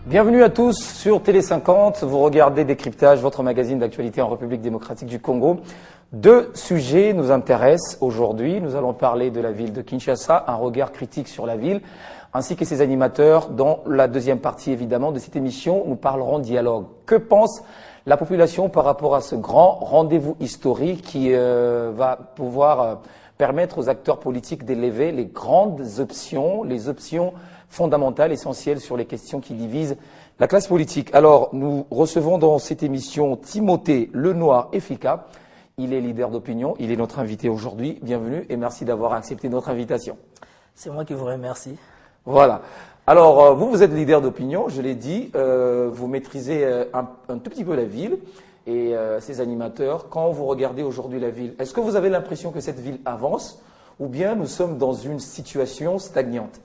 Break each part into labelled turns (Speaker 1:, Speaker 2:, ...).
Speaker 1: Bienvenue à tous sur Télé 50. Vous regardez Décryptage, votre magazine d'actualité en République démocratique du Congo. Deux sujets nous intéressent aujourd'hui. Nous allons parler de la ville de Kinshasa, un regard critique sur la ville, ainsi que ses animateurs. Dans la deuxième partie, évidemment, de cette émission, nous parlerons dialogue. Que pense la population par rapport à ce grand rendez-vous historique qui va pouvoir permettre aux acteurs politiques d'élever les grandes options, les options fondamentales, essentielles sur les questions qui divisent la classe politique. Alors, nous recevons dans cette émission Timothée Lenoir Efika. Il est leader d'opinion, il est notre invité aujourd'hui. Bienvenue et merci d'avoir accepté notre invitation.
Speaker 2: C'est moi qui vous remercie.
Speaker 1: Voilà. Alors, vous êtes leader d'opinion, je l'ai dit, vous maîtrisez un tout petit peu la ville et ses animateurs. Quand vous regardez aujourd'hui la ville, est-ce que vous avez l'impression que cette ville avance ou bien nous sommes dans une situation stagnante ?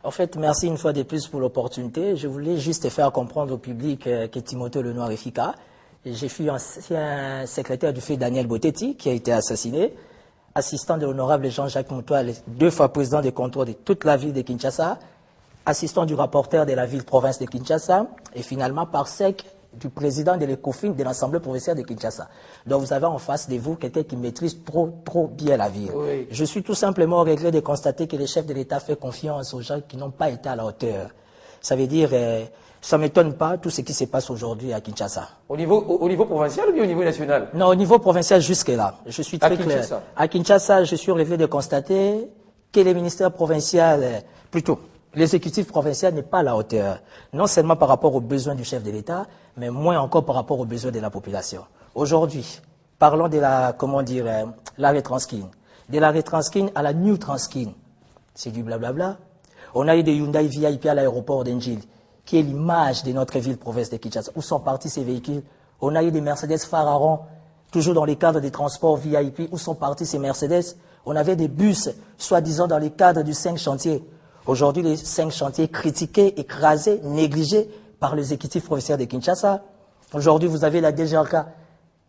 Speaker 2: En fait, merci une fois de plus pour l'opportunité. Je voulais juste faire comprendre au public que Timothée Lenoir Efika, j'ai fui ancien secrétaire du fait Daniel Botetti, qui a été assassiné, assistant de l'honorable Jean-Jacques Moutoile, 2 fois président des contrôles de toute la ville de Kinshasa, assistant du rapporteur de la ville-province de Kinshasa, et finalement par sec du président de l'ECOFIN de l'Assemblée provinciale de Kinshasa. Donc vous avez en face de vous quelqu'un qui maîtrise trop bien la ville.
Speaker 1: Oui.
Speaker 2: Je suis tout simplement au regret de constater que le chef de l'État fait confiance aux gens qui n'ont pas été à la hauteur. Ça veut dire, ça ne m'étonne pas tout ce qui se passe aujourd'hui à Kinshasa.
Speaker 1: Au niveau provincial ou bien au niveau national?
Speaker 2: Non, au niveau provincial jusque-là. Je suis très clair.
Speaker 1: Kinshasa.
Speaker 2: À Kinshasa, je suis au regret de constater que les ministères provinciaux, plutôt, l'exécutif provincial n'est pas à la hauteur, non seulement par rapport aux besoins du chef de l'État, mais moins encore par rapport aux besoins de la population. Aujourd'hui, parlons de la, l'arrêt Transkin. De l'arrêt Transkin à la New Transkin. C'est du blablabla. On a eu des Hyundai VIP à l'aéroport d'Enjil, qui est l'image de notre ville-province de Kinshasa. Où sont partis ces véhicules? On a eu des Mercedes Pharaon, toujours dans les cadres des transports VIP. Où sont partis ces Mercedes? On avait des bus, soi-disant dans les cadres du 5 chantiers. Aujourd'hui, les 5 chantiers critiqués, écrasés, négligés par l'exécutif provincial de Kinshasa. Aujourd'hui, vous avez la DGRK.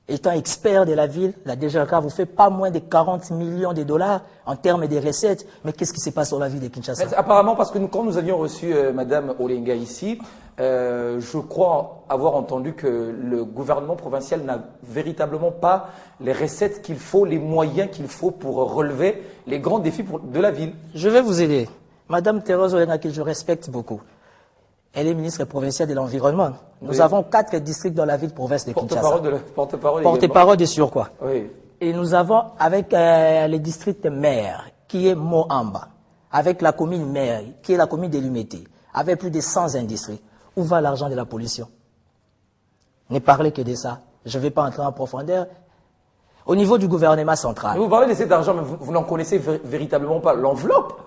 Speaker 2: Étant expert de la ville, la DGRK vous fait pas moins de 40 millions de dollars en termes de recettes. Mais qu'est-ce qui se passe sur la ville de Kinshasa?
Speaker 1: Mais apparemment, parce que quand nous avions reçu Madame Olenga ici, je crois avoir entendu que le gouvernement provincial n'a véritablement pas les recettes qu'il faut, les moyens qu'il faut pour relever les grands défis de la ville.
Speaker 2: Je vais vous aider. Madame Thérèse Olenga, que je respecte beaucoup, elle est ministre provinciale de l'Environnement. Nous avons 4 districts dans la ville-province de Kinshasa. Porte-parole de surcroît.
Speaker 1: Oui.
Speaker 2: Et nous avons, avec le district maire, qui est Mohamba, avec la commune maire, qui est la commune d'Elumete, avec plus de 100 industries. Où va l'argent de la pollution? Ne parlez que de ça. Je ne vais pas entrer en profondeur. Au niveau du gouvernement central.
Speaker 1: Mais vous parlez de cet argent, mais vous n'en connaissez véritablement pas l'enveloppe.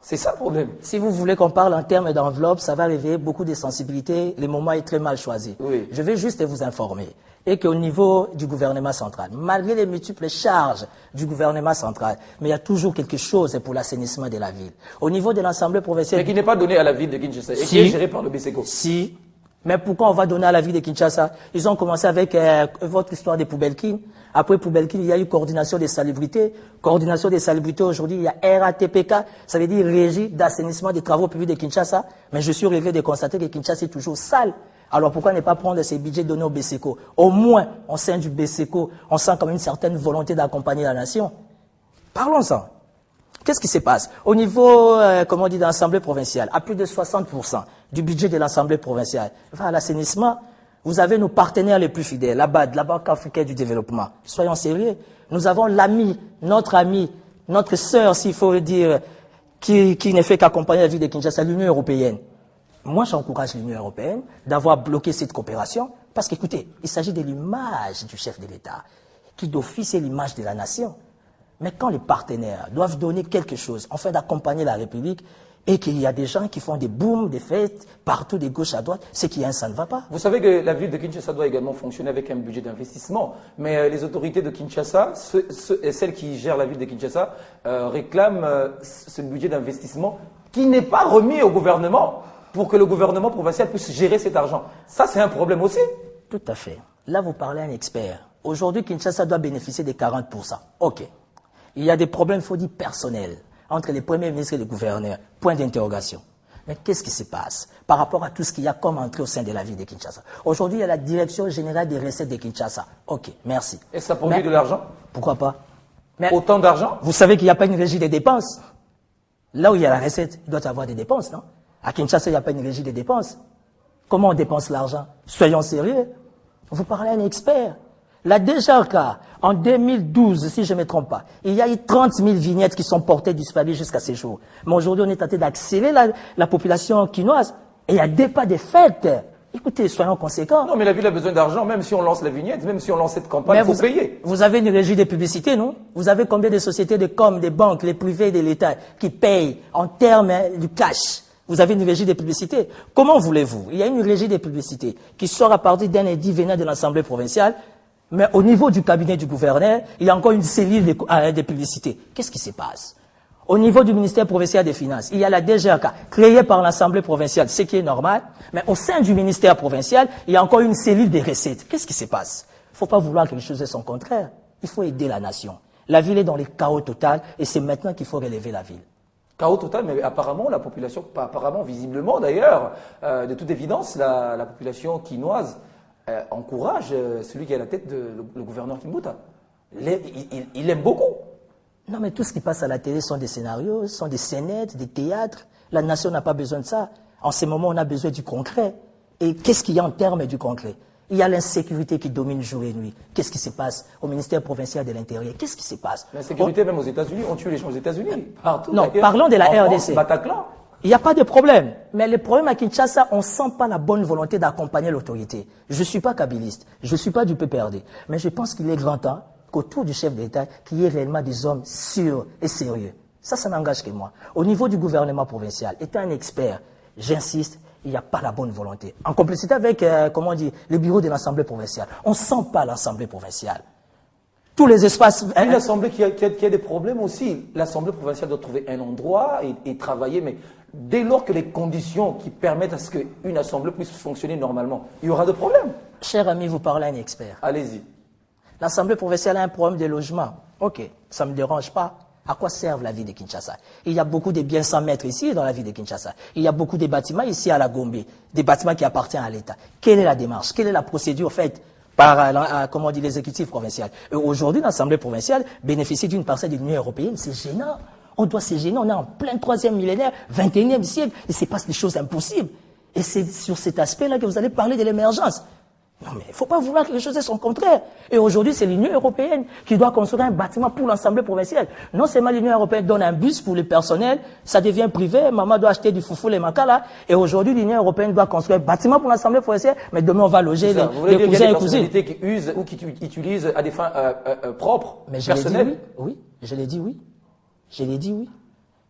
Speaker 1: C'est ça le problème.
Speaker 2: Si vous voulez qu'on parle en termes d'enveloppe, ça va réveiller beaucoup de sensibilité. Le moment est très mal choisi.
Speaker 1: Oui.
Speaker 2: Je vais juste vous informer. Et qu'au niveau du gouvernement central, malgré les multiples charges du gouvernement central, mais il y a toujours quelque chose pour l'assainissement de la ville. Au niveau de l'Assemblée provinciale...
Speaker 1: Mais qui n'est pas donné à la ville de Kinshasa et qui est géré par le BSECO.
Speaker 2: Si. Mais pourquoi on va donner à la ville de Kinshasa? Ils ont commencé avec votre histoire des Poubelkin. Après Poubelkin, il y a eu coordination des salubrités. Coordination des salubrités, aujourd'hui, il y a RATPK. Ça veut dire Régie d'assainissement des travaux publics de Kinshasa. Mais je suis au regret de constater que Kinshasa est toujours sale. Alors pourquoi ne pas prendre ces budgets donnés au BSECO? Au moins, au sein du BSECO, on sent comme une certaine volonté d'accompagner la nation. Parlons-en. Qu'est-ce qui se passe? Au niveau, de l'Assemblée provinciale, à plus de 60% du budget de l'Assemblée provinciale va à l'assainissement. Vous avez nos partenaires les plus fidèles, la BAD, la Banque africaine du développement. Soyons sérieux. Nous avons l'ami, notre sœur, s'il faut le dire, qui ne fait qu'accompagner la ville de Kinshasa, l'Union européenne. Moi, j'encourage l'Union européenne d'avoir bloqué cette coopération parce qu'écoutez, il s'agit de l'image du chef de l'État, qui d'office est l'image de la nation. Mais quand les partenaires doivent donner quelque chose afin d'accompagner la République et qu'il y a des gens qui font des booms, des fêtes, partout de gauche à droite, c'est qu'il y a ça ne va pas.
Speaker 1: Vous savez que la ville de Kinshasa doit également fonctionner avec un budget d'investissement. Mais les autorités de Kinshasa, celles qui gèrent la ville de Kinshasa, réclament ce budget d'investissement qui n'est pas remis au gouvernement pour que le gouvernement provincial puisse gérer cet argent. Ça, c'est un problème aussi.
Speaker 2: Tout à fait. Là, vous parlez à un expert. Aujourd'hui, Kinshasa doit bénéficier des 40%. OK. Il y a des problèmes, il faut dire, personnels entre les premiers ministres et les gouverneurs. Point d'interrogation. Mais qu'est-ce qui se passe par rapport à tout ce qu'il y a comme entrée au sein de la ville de Kinshasa? Aujourd'hui, il y a la Direction générale des recettes de Kinshasa. Ok, merci.
Speaker 1: Et ça produit de l'argent?
Speaker 2: Pourquoi pas? Mais
Speaker 1: autant d'argent?
Speaker 2: Vous savez qu'il n'y a pas une régie des dépenses. Là où il y a la recette, il doit y avoir des dépenses, non? À Kinshasa, il n'y a pas une régie des dépenses. Comment on dépense l'argent? Soyons sérieux. Vous parlez à un expert. La DGRK, en 2012, si je ne me trompe pas, il y a eu 30 000 vignettes qui sont portées disparues jusqu'à ces jours. Mais aujourd'hui, on est tenté d'accélérer la population quinoise. Et il y a des pas de fait. Écoutez, soyons conséquents.
Speaker 1: Non, mais la ville a besoin d'argent, même si on lance la vignette, même si on lance cette campagne, il faut payer.
Speaker 2: Vous avez une régie des publicités, non? Vous avez combien de sociétés de com, des banques, les privés de l'État qui payent en termes du cash? Vous avez une régie des publicités. Comment voulez-vous? Il y a une régie des publicités qui sort à partir d'un édit venant de l'Assemblée provinciale, mais au niveau du cabinet du gouverneur, il y a encore une cellule de publicité. Qu'est-ce qui se passe? Au niveau du ministère provincial des Finances, il y a la DGRK créée par l'Assemblée provinciale, ce qui est normal, mais au sein du ministère provincial, il y a encore une cellule des recettes. Qu'est-ce qui se passe? Il ne faut pas vouloir quelque chose de son contraire. Il faut aider la nation. La ville est dans le chaos total et c'est maintenant qu'il faut relever la ville.
Speaker 1: Chaos total, mais apparemment, la population, pas apparemment, visiblement d'ailleurs, de toute évidence, la population quinoise encourage celui qui est à la tête le gouverneur Kimbuta. Il l'aime beaucoup.
Speaker 2: Non, mais tout ce qui passe à la télé sont des scénarios, sont des scénettes, des théâtres. La nation n'a pas besoin de ça. En ce moment, on a besoin du concret. Et qu'est-ce qu'il y a en termes du concret? Il y a l'insécurité qui domine jour et nuit. Qu'est-ce qui se passe au ministère provincial de l'Intérieur? Qu'est-ce qui se passe?
Speaker 1: L'insécurité, même aux États-Unis, on tue les gens aux États-Unis. Partout.
Speaker 2: Non, parlons de la RDC.
Speaker 1: France, Bataclan.
Speaker 2: Il n'y a pas de problème. Mais le problème à Kinshasa, on ne sent pas la bonne volonté d'accompagner l'autorité. Je ne suis pas kabbyliste, je ne suis pas du PPRD. Mais je pense qu'il est grand temps qu'autour du chef d'État, qu'il y ait réellement des hommes sûrs et sérieux. Ça n'engage que moi. Au niveau du gouvernement provincial, étant un expert, j'insiste, il n'y a pas la bonne volonté. En complicité avec, comment on dit, les bureaux de l'Assemblée provinciale. On ne sent pas l'Assemblée provinciale. Tous les espaces...
Speaker 1: Une assemblée qui a des problèmes aussi. L'Assemblée provinciale doit trouver un endroit et travailler, mais dès lors que les conditions qui permettent à ce qu'une assemblée puisse fonctionner normalement, il y aura des problèmes.
Speaker 2: Cher ami, vous parlez à un expert.
Speaker 1: Allez-y.
Speaker 2: L'Assemblée provinciale a un problème de logement. Ok, ça ne me dérange pas. À quoi servent la ville de Kinshasa? Il y a beaucoup de biens sans maître ici dans la ville de Kinshasa. Il y a beaucoup de bâtiments ici à la Gombe, des bâtiments qui appartiennent à l'État. Quelle est la démarche? Quelle est la procédure faite par comment on dit, l'exécutif provincial? Aujourd'hui, l'Assemblée provinciale bénéficie d'une parcelle de l'Union européenne. C'est gênant. On doit se gêner. On est en plein 3e millénaire, 21e siècle. Il se passe des choses impossibles. Et c'est sur cet aspect-là que vous allez parler de l'émergence. Non, mais il ne faut pas vouloir quelque chose de son contraire. Et aujourd'hui, c'est l'Union européenne qui doit construire un bâtiment pour l'Assemblée provinciale. Non seulement l'Union européenne donne un bus pour le personnel, ça devient privé, maman doit acheter du foufou, les macas et aujourd'hui, l'Union européenne doit construire un bâtiment pour l'Assemblée provinciale, mais demain, on va loger les cousins et cousines. Il y a des personnalités
Speaker 1: qui usent ou qui utilisent à des fins propres,
Speaker 2: mais
Speaker 1: personnelles.
Speaker 2: Oui, je l'ai dit oui. Je l'ai dit oui.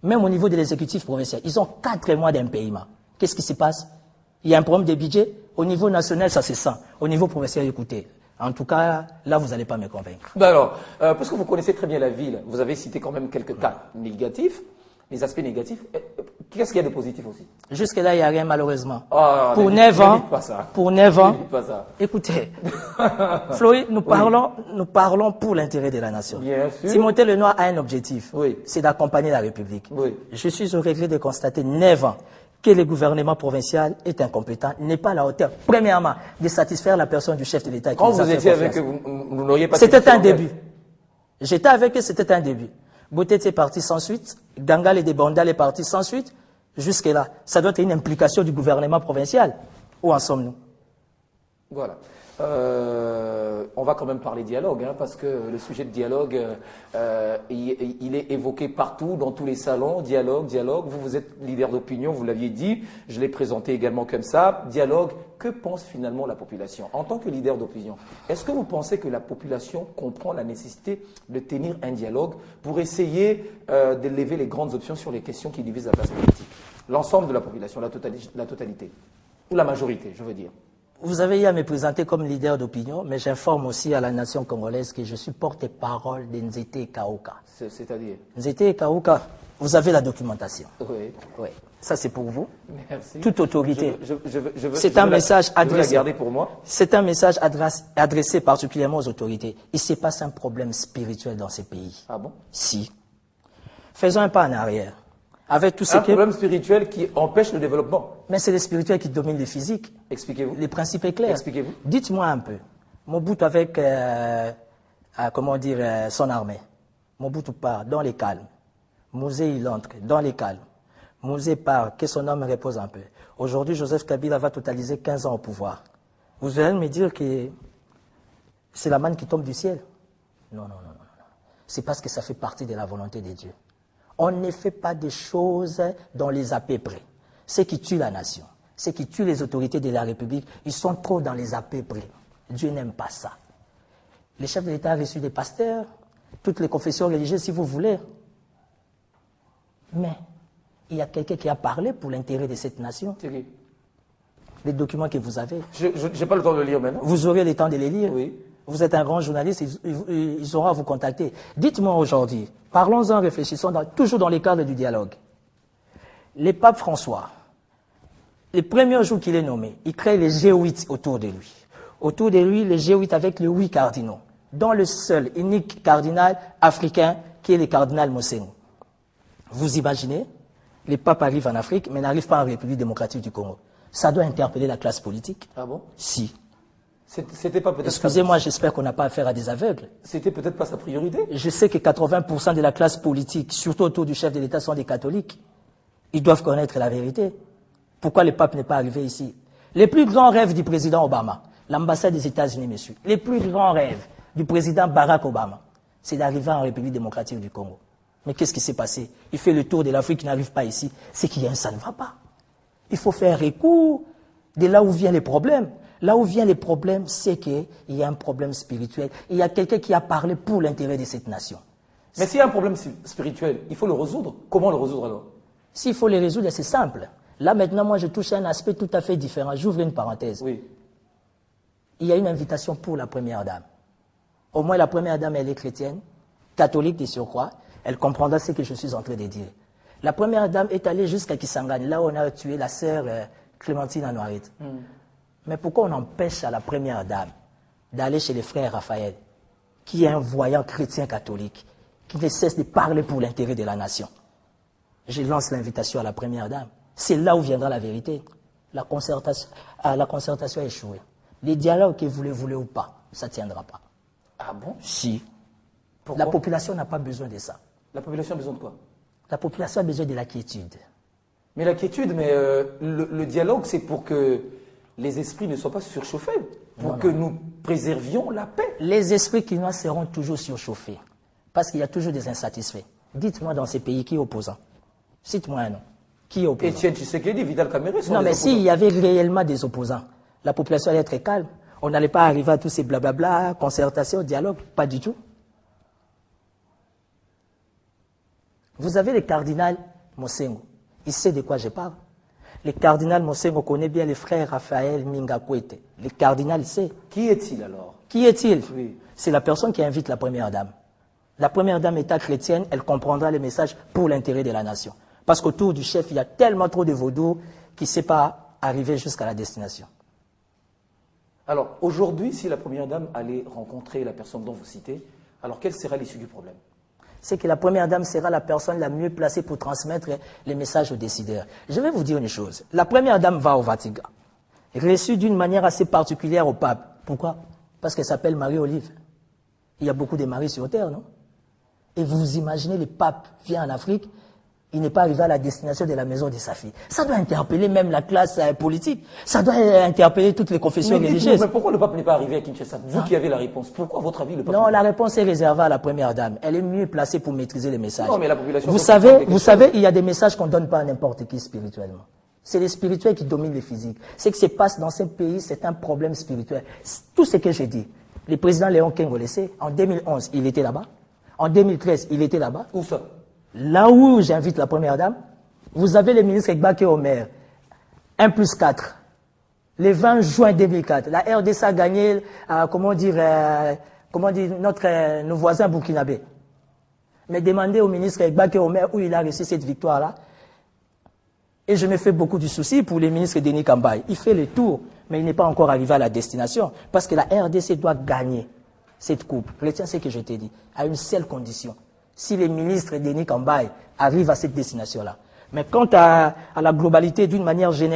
Speaker 2: Même au niveau de l'exécutif provincial, ils ont 4 mois d'impayement. Qu'est-ce qui se passe? Il y a un problème de budget. Au niveau national, ça se sent. Au niveau provincial, écoutez. En tout cas, là, vous n'allez pas me convaincre.
Speaker 1: Ben alors, parce que vous connaissez très bien la ville, vous avez cité quand même quelques cas négatifs, les aspects négatifs. Qu'est-ce qu'il y a de positif aussi?
Speaker 2: Jusque-là, il n'y a rien, malheureusement.
Speaker 1: Oh,
Speaker 2: pour 9 ans, pour 9 ans,
Speaker 1: écoutez,
Speaker 2: Floyd, nous parlons pour l'intérêt de la nation.
Speaker 1: Bien sûr.
Speaker 2: Timothée Lenoir a un objectif,
Speaker 1: oui.
Speaker 2: C'est d'accompagner la République.
Speaker 1: Oui.
Speaker 2: Je suis au regret de constater 9 ans que le gouvernement provincial est incompétent, n'est pas à la hauteur, premièrement, de satisfaire la personne du chef de l'État.
Speaker 1: Quand vous étiez avec eux, vous n'auriez pas...
Speaker 2: C'était un début. J'étais avec eux, c'était un début. Boutet est parti sans suite, Gangal et Debandal est parti sans suite. Jusque-là, ça doit être une implication du gouvernement provincial. Où en sommes-nous? Voilà.
Speaker 1: On va quand même parler dialogue, hein, parce que le sujet de dialogue, il est évoqué partout, dans tous les salons. Dialogue. Vous êtes leader d'opinion, vous l'aviez dit. Je l'ai présenté également comme ça. Dialogue. Que pense finalement la population? En tant que leader d'opinion, est-ce que vous pensez que la population comprend la nécessité de tenir un dialogue pour essayer de lever les grandes options sur les questions qui divisent la classe politique? L'ensemble de la population, la totalité. Ou la majorité, je veux dire.
Speaker 2: Vous avez eu à me présenter comme leader d'opinion, mais j'informe aussi à la nation congolaise que je suis porte-parole de Nzete Kaouka.
Speaker 1: C'est-à-dire?
Speaker 2: Nzete Kaouka, vous avez la documentation.
Speaker 1: Oui.
Speaker 2: Oui. Ça, c'est pour vous.
Speaker 1: Merci.
Speaker 2: Toute autorité.
Speaker 1: C'est un message adressé. La garder pour moi.
Speaker 2: C'est un message adressé particulièrement aux autorités. Il se passe un problème spirituel dans ces pays.
Speaker 1: Ah bon?
Speaker 2: Si. Faisons un pas en arrière. Avec tout ce
Speaker 1: Un problème spirituel qui empêche le développement.
Speaker 2: Mais c'est le spirituel qui domine le physique.
Speaker 1: Expliquez-vous.
Speaker 2: Le principe est clair.
Speaker 1: Expliquez-vous.
Speaker 2: Dites-moi un peu. Mobutu avec, son armée. Mobutu part dans les calmes. Mouzé, il entre dans les calmes. Mouzé part, que son homme repose un peu. Aujourd'hui, Joseph Kabila va totaliser 15 ans au pouvoir. Vous allez me dire que c'est la manne qui tombe du ciel? Non, non, non, non. C'est parce que ça fait partie de la volonté de Dieu. On ne fait pas des choses dans les à peu près. Ceux qui tuent la nation, ceux qui tuent les autorités de la République, ils sont trop dans les à peu près. Dieu n'aime pas ça. Les chefs de l'État ont reçu des pasteurs, toutes les confessions religieuses si vous voulez. Mais il y a quelqu'un qui a parlé pour l'intérêt de cette nation.
Speaker 1: C'est qui?
Speaker 2: Les documents que vous avez.
Speaker 1: Je n'ai pas le temps de le lire maintenant.
Speaker 2: Vous aurez le temps de les lire.
Speaker 1: Oui.
Speaker 2: Vous êtes un grand journaliste, ils auront à vous contacter. Dites-moi aujourd'hui, parlons-en, réfléchissons, toujours dans les cadres du dialogue. Le pape François, les premiers jours qu'il est nommé, il crée les G8 autour de lui. Autour de lui, les G8 avec les 8 cardinaux, dont le seul, unique cardinal africain qui est le cardinal Mosengo. Vous imaginez, le pape arrive en Afrique, mais n'arrive pas en République démocratique du Congo. Ça doit interpeller la classe politique.
Speaker 1: Ah bon?
Speaker 2: Si.
Speaker 1: C'était pas peut-être.
Speaker 2: Excusez-moi, j'espère qu'on n'a pas affaire à des aveugles.
Speaker 1: C'était peut-être pas sa priorité.
Speaker 2: Je sais que 80% de la classe politique, surtout autour du chef de l'État, sont des catholiques. Ils doivent connaître la vérité. Pourquoi le pape n'est pas arrivé ici? Les plus grands rêves du président Obama, l'ambassade des États-Unis, monsieur, les plus grands rêves du président Barack Obama, c'est d'arriver en République démocratique du Congo. Mais qu'est-ce qui s'est passé? Il fait le tour de l'Afrique, il n'arrive pas ici. C'est qu'il y a un ça ne va pas. Il faut faire recours de là où viennent les problèmes. Là où viennent les problèmes, c'est qu'il y a un problème spirituel. Il y a quelqu'un qui a parlé pour l'intérêt de cette nation.
Speaker 1: Mais s'il y a un problème spirituel, il faut le résoudre. Comment le résoudre alors?
Speaker 2: S'il faut le résoudre, c'est simple. Là maintenant, moi je touche à un aspect tout à fait différent. J'ouvre une parenthèse.
Speaker 1: Oui.
Speaker 2: Il y a une invitation pour la première dame. Au moins la première dame, elle est chrétienne, catholique de surcroît. Elle comprendra ce que je suis en train de dire. La première dame est allée jusqu'à Kisangani, là où on a tué la sœur Clémentine Anouarit. Mais pourquoi on empêche à la première dame d'aller chez les frères Raphaël, qui est un voyant chrétien catholique, qui ne cesse de parler pour l'intérêt de la nation? Je lance l'invitation à la première dame. C'est là où viendra la vérité. La concertation a échoué. Les dialogues que vous le voulez ou pas, ça ne tiendra pas.
Speaker 1: Ah bon?
Speaker 2: Si.
Speaker 1: Pourquoi?
Speaker 2: La population n'a pas besoin de ça.
Speaker 1: La population a besoin de quoi?
Speaker 2: La population a besoin de la quiétude.
Speaker 1: Mais la quiétude, le dialogue, c'est pour que les esprits ne soient pas surchauffés, pour que nous préservions la paix.
Speaker 2: Les esprits quinois seront toujours surchauffés, parce qu'il y a toujours des insatisfaits. Dites-moi dans ces pays qui est opposant. Cite-moi un nom. Qui est opposant?
Speaker 1: Étienne Tshisekedi, Vidal Kamere sont
Speaker 2: Non,
Speaker 1: des
Speaker 2: mais
Speaker 1: opposants.
Speaker 2: s'il y avait réellement des opposants, la population allait être calme. On n'allait pas arriver à tous ces blablabla, concertation, dialogue, pas du tout. Vous avez le cardinal Mosengo. Il sait de quoi je parle. Le cardinal Mosengo connaît bien les frères Raphaël Mingakwete. Le cardinal sait.
Speaker 1: Qui est-il alors?
Speaker 2: Qui est-il?
Speaker 1: Oui.
Speaker 2: C'est la personne qui invite la première dame. La première dame étant chrétienne, elle comprendra les messages pour l'intérêt de la nation. Parce qu'autour du chef, il y a tellement trop de vaudous qui ne sait pas arriver jusqu'à la destination.
Speaker 1: Alors, aujourd'hui, si la première dame allait rencontrer la personne dont vous citez, alors quelle sera l'issue du problème?
Speaker 2: C'est que la première dame sera la personne la mieux placée pour transmettre les messages aux décideurs. Je vais vous dire une chose. La première dame va au Vatican, reçue d'une manière assez particulière au pape. Pourquoi? Parce qu'elle s'appelle Marie-Olive. Il y a beaucoup de maris sur terre, non? Et vous imaginez, le pape vient en Afrique, il n'est pas arrivé à la destination de la maison de sa fille. Ça doit interpeller même la classe politique. Ça doit interpeller toutes les confessions religieuses.
Speaker 1: Mais pourquoi le pape n'est pas arrivé à Kinshasa? Vous qui avez la réponse. Pourquoi, à votre avis, le pape?
Speaker 2: Non, la réponse est réservée à la première dame. Elle est mieux placée pour maîtriser les messages.
Speaker 1: Non, mais la population...
Speaker 2: Vous savez, il y a des messages qu'on ne donne pas à n'importe qui spirituellement. C'est les spirituels qui dominent les physiques. Ce qui se passe dans ces pays, c'est un problème spirituel. Tout ce que j'ai dit, le président Léon Kengo le sait, en 2011, il était là-bas. En 2013, il était là-bas.
Speaker 1: Où ça?
Speaker 2: Là où j'invite la première dame, vous avez le ministre Ekbake Omer, 1+4. Le 20 juin 2004, la RDC a gagné, nos voisins burkinabés. Mais demandez au ministre Ekbake Omer où il a reçu cette victoire-là. Et je me fais beaucoup de soucis pour le ministre Denis Kambaye. Il fait le tour, mais il n'est pas encore arrivé à la destination. Parce que la RDC doit gagner cette coupe. Retiens ce que je t'ai dit, à une seule condition. Si le ministre Denis Kambaye arrive à cette destination-là, Mais quant à la globalité, d'une manière générale,